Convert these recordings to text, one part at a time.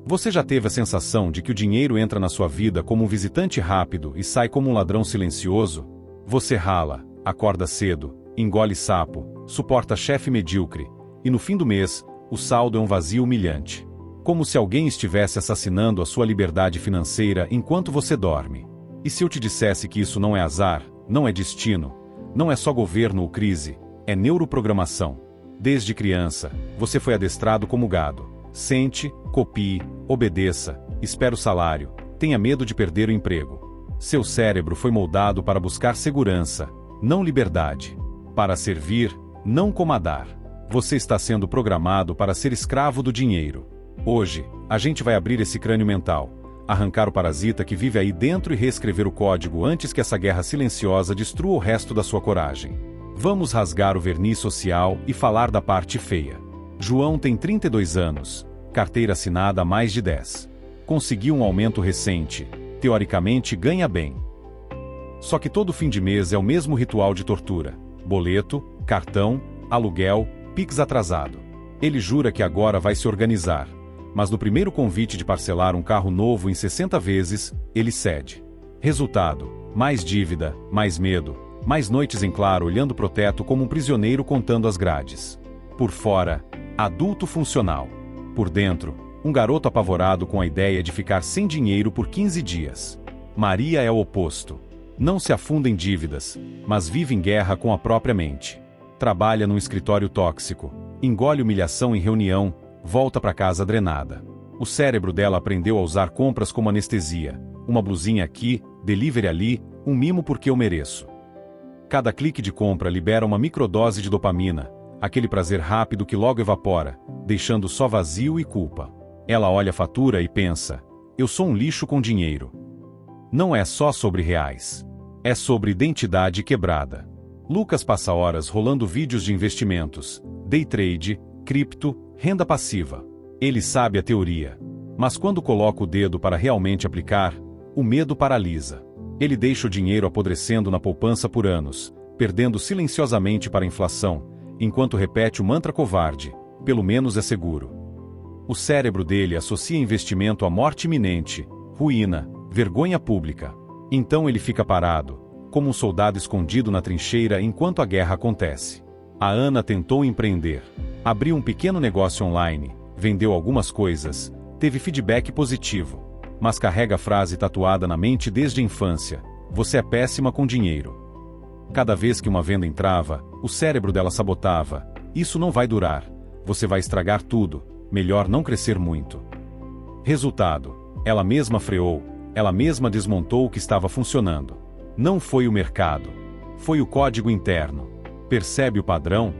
Você já teve a sensação de que o dinheiro entra na sua vida como um visitante rápido e sai como um ladrão silencioso? Você rala, acorda cedo, engole sapo, suporta chefe medíocre, e no fim do mês, o saldo é um vazio humilhante. Como se alguém estivesse assassinando a sua liberdade financeira enquanto você dorme. E se eu te dissesse que isso não é azar, não é destino, não é só governo ou crise, é neuroprogramação. Desde criança, você foi adestrado como gado. Sente, copie, obedeça, espere o salário, tenha medo de perder o emprego. Seu cérebro foi moldado para buscar segurança, não liberdade. Para servir, não comandar. Você está sendo programado para ser escravo do dinheiro. Hoje, a gente vai abrir esse crânio mental, arrancar o parasita que vive aí dentro e reescrever o código antes que essa guerra silenciosa destrua o resto da sua coragem. Vamos rasgar o verniz social e falar da parte feia. João tem 32 anos, carteira assinada há mais de 10. Conseguiu um aumento recente, teoricamente ganha bem. Só que todo fim de mês é o mesmo ritual de tortura. Boleto, cartão, aluguel, Pix atrasado. Ele jura que agora vai se organizar, mas no primeiro convite de parcelar um carro novo em 60 vezes, ele cede. Resultado: mais dívida, mais medo, mais noites em claro olhando pro teto como um prisioneiro contando as grades. Por fora, adulto funcional. Por dentro, um garoto apavorado com a ideia de ficar sem dinheiro por 15 dias. Maria é o oposto. Não se afunda em dívidas, mas vive em guerra com a própria mente. Trabalha num escritório tóxico, engole humilhação em reunião, volta para casa drenada. O cérebro dela aprendeu a usar compras como anestesia. Uma blusinha aqui, delivery ali, um mimo porque eu mereço. Cada clique de compra libera uma microdose de dopamina, aquele prazer rápido que logo evapora, deixando só vazio e culpa. Ela olha a fatura e pensa: eu sou um lixo com dinheiro. Não é só sobre reais. É sobre identidade quebrada. Lucas passa horas rolando vídeos de investimentos, day trade, cripto, renda passiva. Ele sabe a teoria. Mas quando coloca o dedo para realmente aplicar, o medo paralisa. Ele deixa o dinheiro apodrecendo na poupança por anos, perdendo silenciosamente para a inflação, enquanto repete o mantra covarde: pelo menos é seguro. O cérebro dele associa investimento à morte iminente, ruína, vergonha pública. Então ele fica parado, como um soldado escondido na trincheira enquanto a guerra acontece. A Ana tentou empreender. Abriu um pequeno negócio online, vendeu algumas coisas, teve feedback positivo. Mas carrega a frase tatuada na mente desde a infância: você é péssima com dinheiro. Cada vez que uma venda entrava, o cérebro dela sabotava: isso não vai durar, você vai estragar tudo, melhor não crescer muito. Resultado: ela mesma freou, ela mesma desmontou o que estava funcionando. Não foi o mercado, foi o código interno. Percebe o padrão?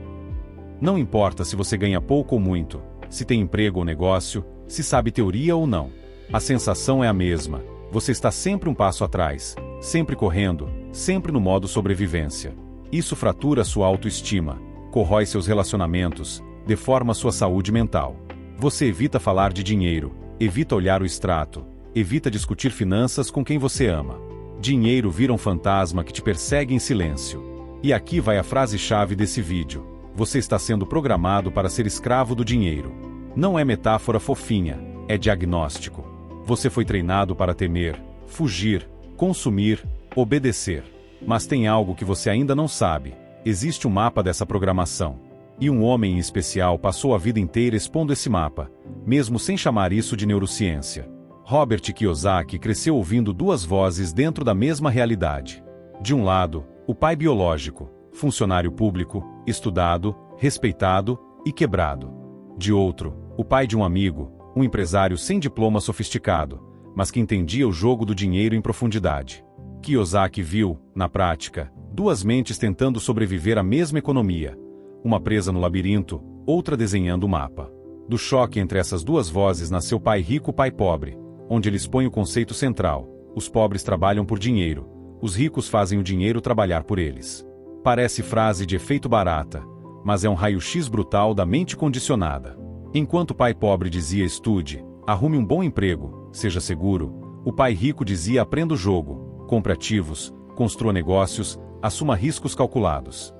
Não importa se você ganha pouco ou muito, se tem emprego ou negócio, se sabe teoria ou não. A sensação é a mesma. Você está sempre um passo atrás, sempre correndo, sempre no modo sobrevivência. Isso fratura sua autoestima, corrói seus relacionamentos, deforma sua saúde mental. Você evita falar de dinheiro, evita olhar o extrato, evita discutir finanças com quem você ama. Dinheiro vira um fantasma que te persegue em silêncio. E aqui vai a frase-chave desse vídeo: você está sendo programado para ser escravo do dinheiro. Não é metáfora fofinha, é diagnóstico. Você foi treinado para temer, fugir, consumir, obedecer. Mas tem algo que você ainda não sabe: existe um mapa dessa programação. E um homem em especial passou a vida inteira expondo esse mapa, mesmo sem chamar isso de neurociência. Robert Kiyosaki cresceu ouvindo duas vozes dentro da mesma realidade. De um lado, o pai biológico, funcionário público, estudado, respeitado e quebrado. De outro, o pai de um amigo, um empresário sem diploma sofisticado, mas que entendia o jogo do dinheiro em profundidade. Kiyosaki viu, na prática, duas mentes tentando sobreviver à mesma economia, uma presa no labirinto, outra desenhando o mapa. Do choque entre essas duas vozes nasceu Pai Rico, Pai Pobre, onde ele expõe o conceito central: os pobres trabalham por dinheiro, os ricos fazem o dinheiro trabalhar por eles. Parece frase de efeito barata, mas é um raio-x brutal da mente condicionada. Enquanto o pai pobre dizia: estude, arrume um bom emprego, seja seguro, o pai rico dizia: aprenda o jogo, compre ativos, construa negócios, assuma riscos calculados.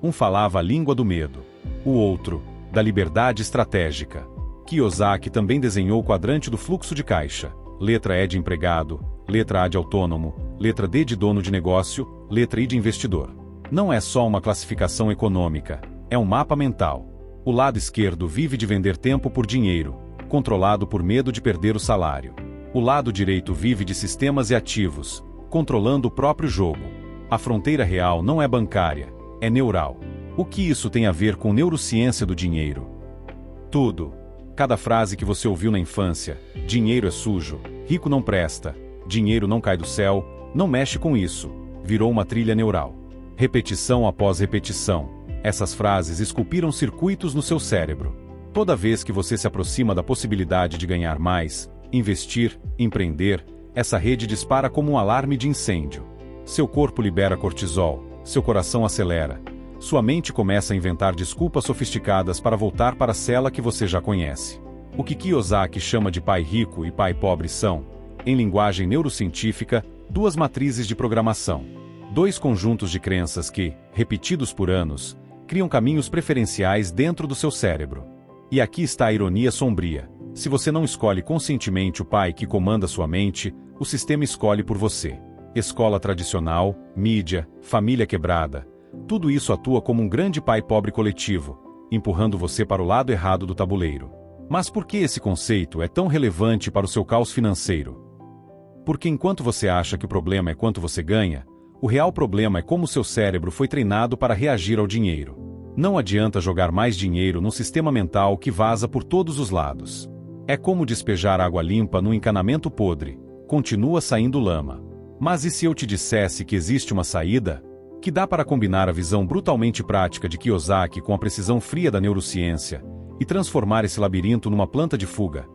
Um falava a língua do medo, o outro, da liberdade estratégica. Kiyosaki também desenhou o quadrante do fluxo de caixa. Letra E de empregado, letra A de autônomo, letra D de dono de negócio, letra I de investidor. Não é só uma classificação econômica, é um mapa mental. O lado esquerdo vive de vender tempo por dinheiro, controlado por medo de perder o salário. O lado direito vive de sistemas e ativos, controlando o próprio jogo. A fronteira real não é bancária, é neural. O que isso tem a ver com neurociência do dinheiro? Tudo. Cada frase que você ouviu na infância: dinheiro é sujo, rico não presta, dinheiro não cai do céu, não mexe com isso, virou uma trilha neural. Repetição após repetição, essas frases esculpiram circuitos no seu cérebro. Toda vez que você se aproxima da possibilidade de ganhar mais, investir, empreender, essa rede dispara como um alarme de incêndio. Seu corpo libera cortisol, seu coração acelera. Sua mente começa a inventar desculpas sofisticadas para voltar para a cela que você já conhece. O que Kiyosaki chama de pai rico e pai pobre são, em linguagem neurocientífica, duas matrizes de programação. Dois conjuntos de crenças que, repetidos por anos, criam caminhos preferenciais dentro do seu cérebro. E aqui está a ironia sombria. Se você não escolhe conscientemente o pai que comanda sua mente, o sistema escolhe por você. Escola tradicional, mídia, família quebrada. Tudo isso atua como um grande pai pobre coletivo, empurrando você para o lado errado do tabuleiro. Mas por que esse conceito é tão relevante para o seu caos financeiro? Porque enquanto você acha que o problema é quanto você ganha, o real problema é como seu cérebro foi treinado para reagir ao dinheiro. Não adianta jogar mais dinheiro num sistema mental que vaza por todos os lados. É como despejar água limpa num encanamento podre, continua saindo lama. Mas e se eu te dissesse que existe uma saída? Que dá para combinar a visão brutalmente prática de Kiyosaki com a precisão fria da neurociência e transformar esse labirinto numa planta de fuga.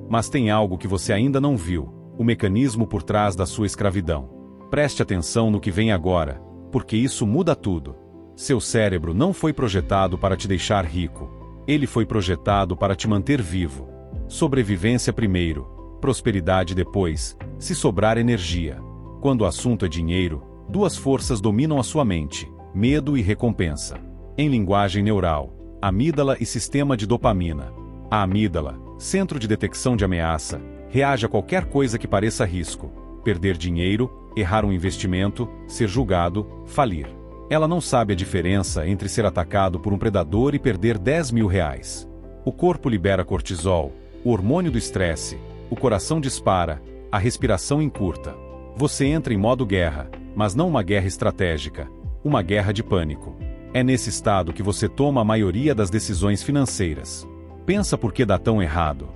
Mas tem algo que você ainda não viu, o mecanismo por trás da sua escravidão. Preste atenção no que vem agora, porque isso muda tudo. Seu cérebro não foi projetado para te deixar rico. Ele foi projetado para te manter vivo. Sobrevivência primeiro, prosperidade depois, se sobrar energia. Quando o assunto é dinheiro, duas forças dominam a sua mente: medo e recompensa. Em linguagem neural, amígdala e sistema de dopamina. A amígdala, centro de detecção de ameaça, reage a qualquer coisa que pareça risco. Perder dinheiro, errar um investimento, ser julgado, falir. Ela não sabe a diferença entre ser atacado por um predador e perder 10 mil reais. O corpo libera cortisol, o hormônio do estresse, o coração dispara, a respiração encurta. Você entra em modo guerra, mas não uma guerra estratégica, uma guerra de pânico. É nesse estado que você toma a maioria das decisões financeiras. Pensa por que dá tão errado.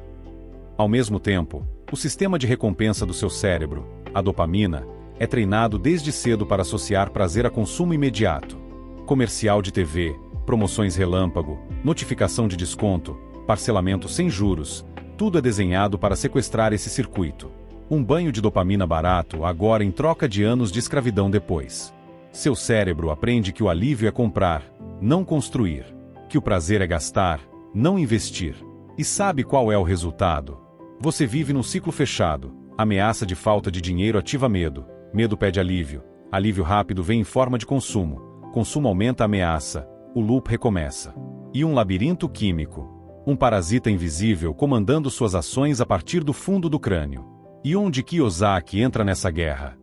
Ao mesmo tempo, o sistema de recompensa do seu cérebro, a dopamina, é treinado desde cedo para associar prazer a consumo imediato. Comercial de TV, promoções relâmpago, notificação de desconto, parcelamento sem juros, tudo é desenhado para sequestrar esse circuito. Um banho de dopamina barato agora em troca de anos de escravidão depois. Seu cérebro aprende que o alívio é comprar, não construir. Que o prazer é gastar, não investir. E sabe qual é o resultado? Você vive num ciclo fechado. Ameaça de falta de dinheiro ativa medo. Medo pede alívio. Alívio rápido vem em forma de consumo. Consumo aumenta a ameaça. O loop recomeça. E um labirinto químico. Um parasita invisível comandando suas ações a partir do fundo do crânio. E onde Kiyosaki entra nessa guerra?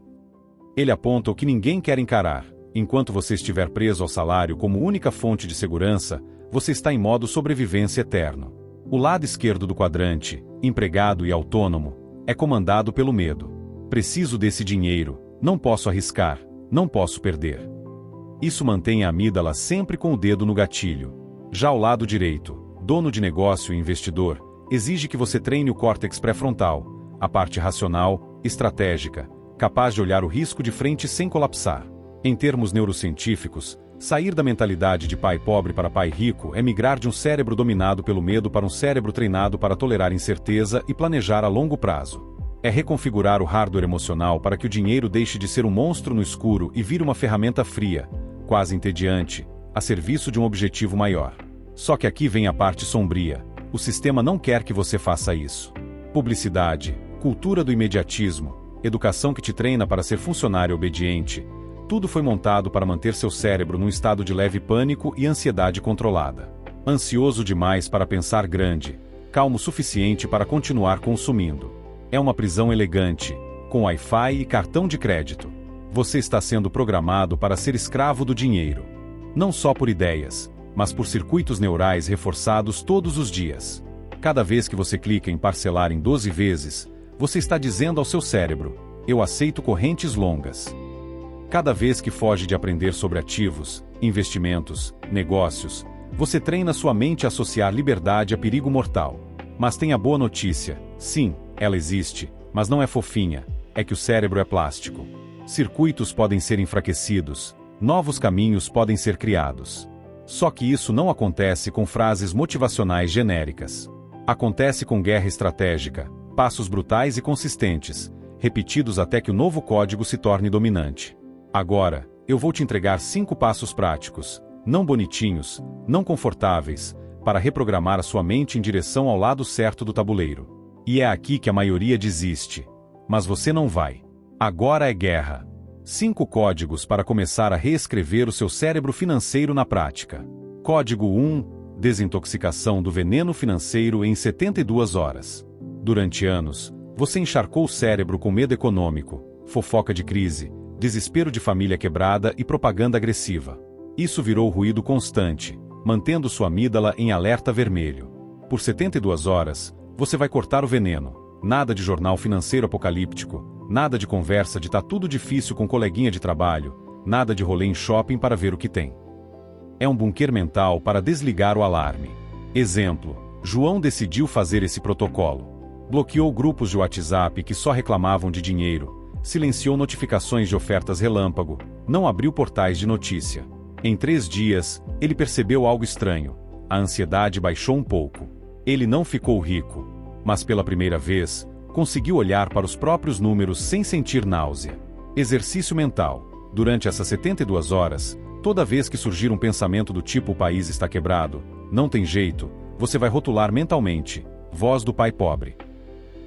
Ele aponta o que ninguém quer encarar. Enquanto você estiver preso ao salário como única fonte de segurança, você está em modo sobrevivência eterno. O lado esquerdo do quadrante, empregado e autônomo, é comandado pelo medo. Preciso desse dinheiro, não posso arriscar, não posso perder. Isso mantém a amígdala sempre com o dedo no gatilho. Já o lado direito, dono de negócio e investidor, exige que você treine o córtex pré-frontal, a parte racional, estratégica, capaz de olhar o risco de frente sem colapsar. Em termos neurocientíficos, sair da mentalidade de pai pobre para pai rico é migrar de um cérebro dominado pelo medo para um cérebro treinado para tolerar incerteza e planejar a longo prazo. É reconfigurar o hardware emocional para que o dinheiro deixe de ser um monstro no escuro e vire uma ferramenta fria, quase entediante, a serviço de um objetivo maior. Só que aqui vem a parte sombria. O sistema não quer que você faça isso. Publicidade, cultura do imediatismo, educação que te treina para ser funcionário obediente, tudo foi montado para manter seu cérebro num estado de leve pânico e ansiedade controlada. Ansioso demais para pensar grande, calmo o suficiente para continuar consumindo. É uma prisão elegante, com Wi-Fi e cartão de crédito. Você está sendo programado para ser escravo do dinheiro. Não só por ideias, mas por circuitos neurais reforçados todos os dias. Cada vez que você clica em parcelar em 12 vezes, você está dizendo ao seu cérebro: eu aceito correntes longas. Cada vez que foge de aprender sobre ativos, investimentos, negócios, você treina sua mente a associar liberdade a perigo mortal. Mas tem a boa notícia: sim, ela existe, mas não é fofinha, é que o cérebro é plástico. Circuitos podem ser enfraquecidos, novos caminhos podem ser criados. Só que isso não acontece com frases motivacionais genéricas. Acontece com guerra estratégica, passos brutais e consistentes, repetidos até que o novo código se torne dominante. Agora, eu vou te entregar 5 passos práticos, não bonitinhos, não confortáveis, para reprogramar a sua mente em direção ao lado certo do tabuleiro. E é aqui que a maioria desiste. Mas você não vai. Agora é guerra. 5 códigos para começar a reescrever o seu cérebro financeiro na prática. Código 1: desintoxicação do veneno financeiro em 72 horas. Durante anos, você encharcou o cérebro com medo econômico, fofoca de crise, desespero de família quebrada e propaganda agressiva. Isso virou ruído constante, mantendo sua amígdala em alerta vermelho. Por 72 horas, você vai cortar o veneno. Nada de jornal financeiro apocalíptico, nada de conversa de tá tudo difícil com coleguinha de trabalho, nada de rolê em shopping para ver o que tem. É um bunker mental para desligar o alarme. Exemplo: João decidiu fazer esse protocolo. Bloqueou grupos de WhatsApp que só reclamavam de dinheiro, silenciou notificações de ofertas relâmpago, não abriu portais de notícia. Em 3 dias, ele percebeu algo estranho. A ansiedade baixou um pouco. Ele não ficou rico, mas pela primeira vez, conseguiu olhar para os próprios números sem sentir náusea. Exercício mental. Durante essas 72 horas, toda vez que surgir um pensamento do tipo "o país está quebrado", "não tem jeito", você vai rotular mentalmente: voz do pai pobre.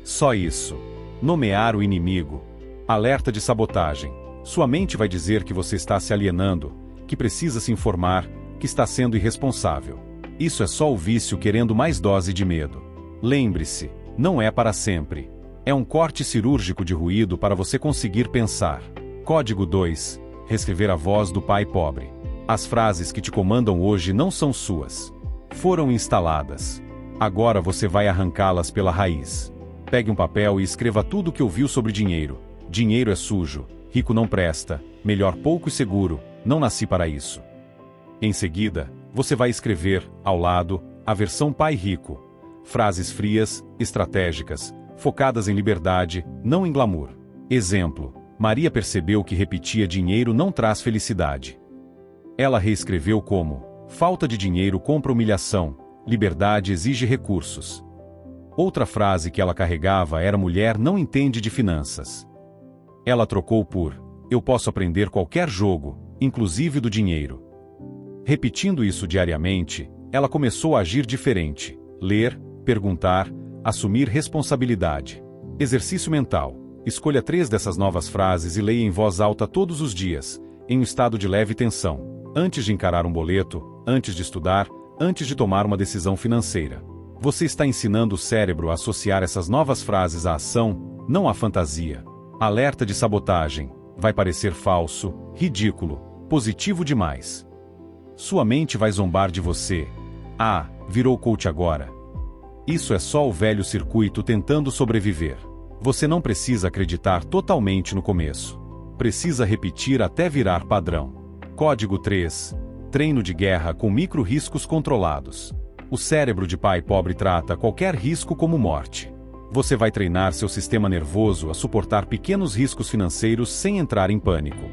Só isso. Nomear o inimigo. Alerta de sabotagem. Sua mente vai dizer que você está se alienando, que precisa se informar, que está sendo irresponsável. Isso é só o vício querendo mais dose de medo. Lembre-se, não é para sempre. É um corte cirúrgico de ruído para você conseguir pensar. Código 2: reescrever a voz do pai pobre. As frases que te comandam hoje não são suas. Foram instaladas. Agora você vai arrancá-las pela raiz. Pegue um papel e escreva tudo o que ouviu sobre dinheiro. Dinheiro é sujo, rico não presta, melhor pouco e seguro, não nasci para isso. Em seguida, você vai escrever, ao lado, a versão pai rico. Frases frias, estratégicas, focadas em liberdade, não em glamour. Exemplo: Maria percebeu que repetia dinheiro não traz felicidade. Ela reescreveu como: falta de dinheiro compra humilhação, liberdade exige recursos. Outra frase que ela carregava era: mulher não entende de finanças. Ela trocou por: eu posso aprender qualquer jogo, inclusive do dinheiro. Repetindo isso diariamente, ela começou a agir diferente: ler, perguntar, assumir responsabilidade. Exercício mental. Escolha 3 dessas novas frases e leia em voz alta todos os dias, em um estado de leve tensão, antes de encarar um boleto, antes de estudar, antes de tomar uma decisão financeira. Você está ensinando o cérebro a associar essas novas frases à ação, não à fantasia. Alerta de sabotagem. Vai parecer falso, ridículo, positivo demais. Sua mente vai zombar de você. Ah, virou coach agora. Isso é só o velho circuito tentando sobreviver. Você não precisa acreditar totalmente no começo. Precisa repetir até virar padrão. Código 3: treino de guerra com micro-riscos controlados. O cérebro de pai pobre trata qualquer risco como morte. Você vai treinar seu sistema nervoso a suportar pequenos riscos financeiros sem entrar em pânico.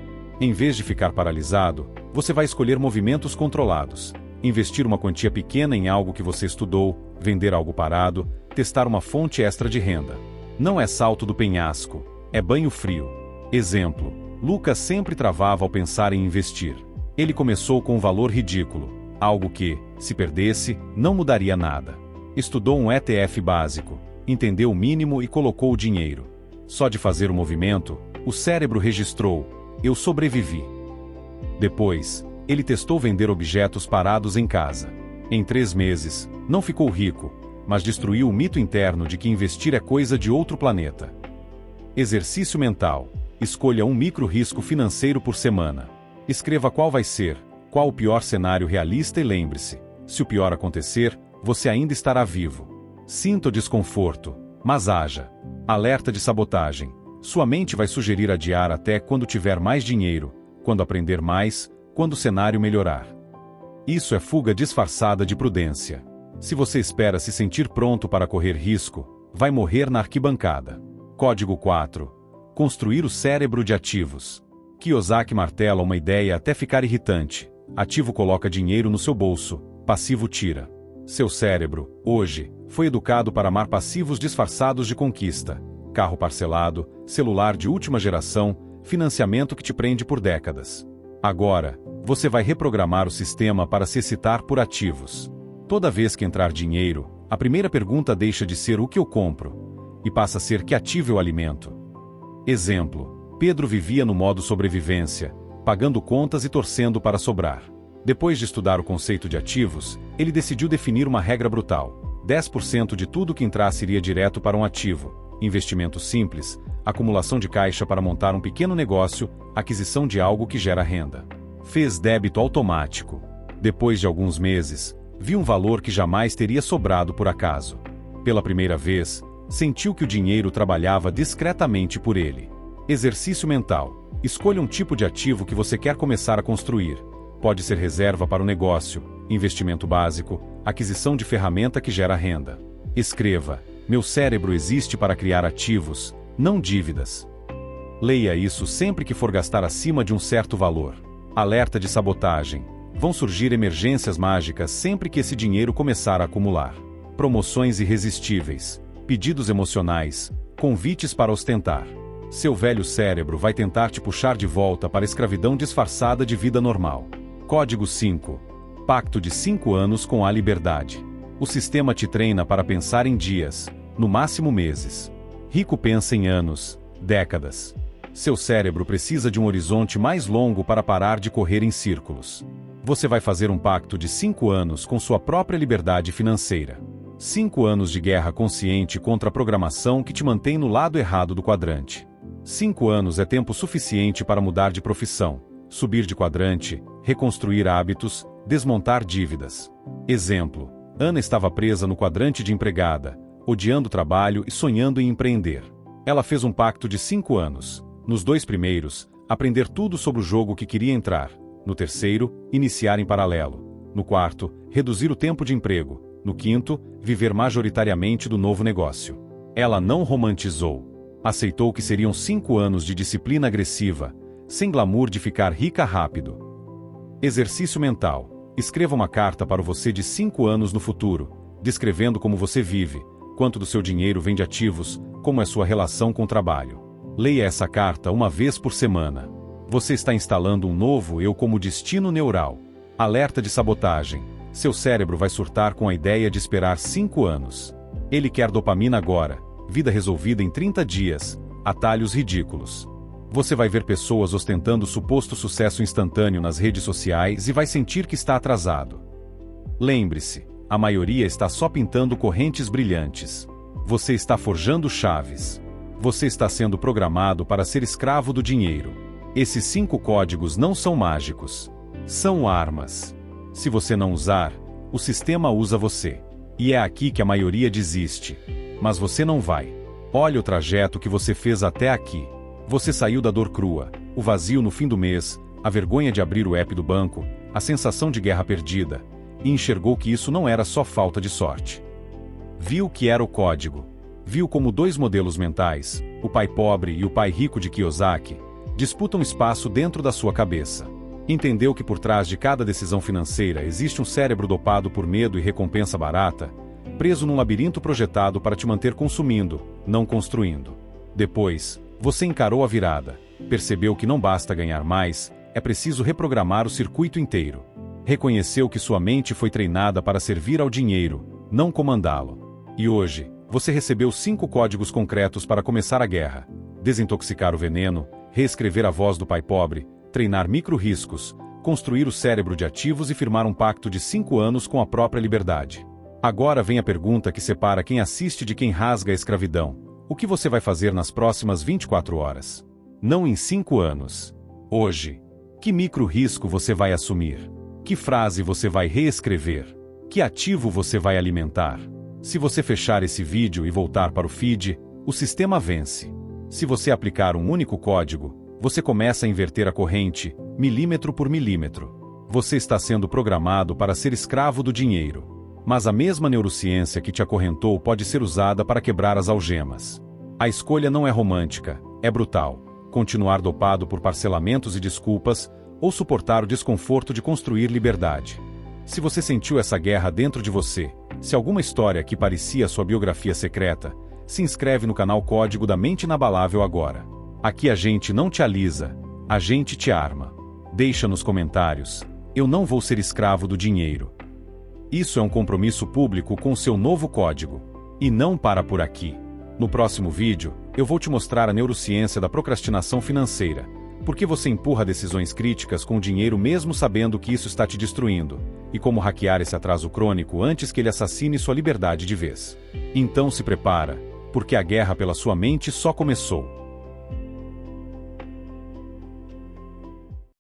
Em vez de ficar paralisado, você vai escolher movimentos controlados. Investir uma quantia pequena em algo que você estudou, vender algo parado, testar uma fonte extra de renda. Não é salto do penhasco, é banho frio. Exemplo: Lucas sempre travava ao pensar em investir. Ele começou com um valor ridículo, algo que, se perdesse, não mudaria nada. Estudou um ETF básico, entendeu o mínimo e colocou o dinheiro. Só de fazer o movimento, o cérebro registrou: eu sobrevivi. Depois, ele testou vender objetos parados em casa. Em 3 meses, não ficou rico, mas destruiu o mito interno de que investir é coisa de outro planeta. Exercício mental. Escolha um micro-risco financeiro por semana. Escreva qual vai ser, qual o pior cenário realista e lembre-se, se o pior acontecer, você ainda estará vivo. Sinta o desconforto, mas haja. Alerta de sabotagem. Sua mente vai sugerir adiar até quando tiver mais dinheiro, quando aprender mais, quando o cenário melhorar. Isso é fuga disfarçada de prudência. Se você espera se sentir pronto para correr risco, vai morrer na arquibancada. Código 4. Construir o cérebro de ativos. Kiyosaki martela uma ideia até ficar irritante. Ativo coloca dinheiro no seu bolso, passivo tira. Seu cérebro, hoje, foi educado para amar passivos disfarçados de conquista. Carro parcelado, celular de última geração, financiamento que te prende por décadas. Agora, você vai reprogramar o sistema para se excitar por ativos. Toda vez que entrar dinheiro, a primeira pergunta deixa de ser o que eu compro, e passa a ser que ativo eu alimento. Exemplo: Pedro vivia no modo sobrevivência, pagando contas e torcendo para sobrar. Depois de estudar o conceito de ativos, ele decidiu definir uma regra brutal: 10% de tudo que entrasse iria direto para um ativo, investimento simples, acumulação de caixa para montar um pequeno negócio, aquisição de algo que gera renda. Fez débito automático. Depois de alguns meses, viu um valor que jamais teria sobrado por acaso. Pela primeira vez, sentiu que o dinheiro trabalhava discretamente por ele. Exercício mental. Escolha um tipo de ativo que você quer começar a construir. Pode ser reserva para o negócio, investimento básico, aquisição de ferramenta que gera renda. Escreva: meu cérebro existe para criar ativos, não dívidas. Leia isso sempre que for gastar acima de um certo valor. Alerta de sabotagem. Vão surgir emergências mágicas sempre que esse dinheiro começar a acumular. Promoções irresistíveis, pedidos emocionais, convites para ostentar. Seu velho cérebro vai tentar te puxar de volta para a escravidão disfarçada de vida normal. Código 5. Pacto de 5 anos com a liberdade. O sistema te treina para pensar em dias, no máximo meses. Rico pensa em anos, décadas. Seu cérebro precisa de um horizonte mais longo para parar de correr em círculos. Você vai fazer um pacto de 5 anos com sua própria liberdade financeira. 5 anos de guerra consciente contra a programação que te mantém no lado errado do quadrante. 5 anos é tempo suficiente para mudar de profissão, subir de quadrante, reconstruir hábitos, desmontar dívidas. Exemplo: Ana estava presa no quadrante de empregada, odiando o trabalho e sonhando em empreender. Ela fez um pacto de 5 anos. Nos 2 primeiros, aprender tudo sobre o jogo que queria entrar. No terceiro, iniciar em paralelo. No quarto, reduzir o tempo de emprego. No quinto, viver majoritariamente do novo negócio. Ela não romantizou. Aceitou que seriam 5 anos de disciplina agressiva, sem glamour de ficar rica rápido. Exercício mental. Escreva uma carta para você de 5 anos no futuro, descrevendo como você vive, quanto do seu dinheiro vem de ativos, como é sua relação com o trabalho. Leia essa carta uma vez por semana. Você está instalando um novo eu como destino neural. Alerta de sabotagem. Seu cérebro vai surtar com a ideia de esperar 5 anos. Ele quer dopamina agora, vida resolvida em 30 dias, atalhos ridículos. Você vai ver pessoas ostentando suposto sucesso instantâneo nas redes sociais e vai sentir que está atrasado. Lembre-se, a maioria está só pintando correntes brilhantes. Você está forjando chaves. Você está sendo programado para ser escravo do dinheiro. Esses 5 códigos não são mágicos. São armas. Se você não usar, o sistema usa você. E é aqui que a maioria desiste. Mas você não vai. Olhe o trajeto que você fez até aqui. Você saiu da dor crua, o vazio no fim do mês, a vergonha de abrir o app do banco, a sensação de guerra perdida, e enxergou que isso não era só falta de sorte. Viu que era o código. Viu como 2 modelos mentais, o pai pobre e o pai rico de Kiyosaki, disputam espaço dentro da sua cabeça. Entendeu que por trás de cada decisão financeira existe um cérebro dopado por medo e recompensa barata, preso num labirinto projetado para te manter consumindo, não construindo. Depois, você encarou a virada, percebeu que não basta ganhar mais, é preciso reprogramar o circuito inteiro. Reconheceu que sua mente foi treinada para servir ao dinheiro, não comandá-lo. E hoje, você recebeu 5 códigos concretos para começar a guerra: desintoxicar o veneno, reescrever a voz do pai pobre, treinar micro-riscos, construir o cérebro de ativos e firmar um pacto de 5 anos com a própria liberdade. Agora vem a pergunta que separa quem assiste de quem rasga a escravidão. O que você vai fazer nas próximas 24 horas? Não em 5 anos. Hoje. Que micro-risco você vai assumir? Que frase você vai reescrever? Que ativo você vai alimentar? Se você fechar esse vídeo e voltar para o feed, o sistema vence. Se você aplicar um único código, você começa a inverter a corrente, milímetro por milímetro. Você está sendo programado para ser escravo do dinheiro. Mas a mesma neurociência que te acorrentou pode ser usada para quebrar as algemas. A escolha não é romântica, é brutal. Continuar dopado por parcelamentos e desculpas, ou suportar o desconforto de construir liberdade. Se você sentiu essa guerra dentro de você, se alguma história que parecia sua biografia secreta, se inscreve no canal Código da Mente Inabalável agora. Aqui a gente não te alisa, a gente te arma. Deixa nos comentários, eu não vou ser escravo do dinheiro. Isso é um compromisso público com seu novo código. E não para por aqui. No próximo vídeo, eu vou te mostrar a neurociência da procrastinação financeira. Por que você empurra decisões críticas com o dinheiro mesmo sabendo que isso está te destruindo? E como hackear esse atraso crônico antes que ele assassine sua liberdade de vez. Então se prepara, porque a guerra pela sua mente só começou.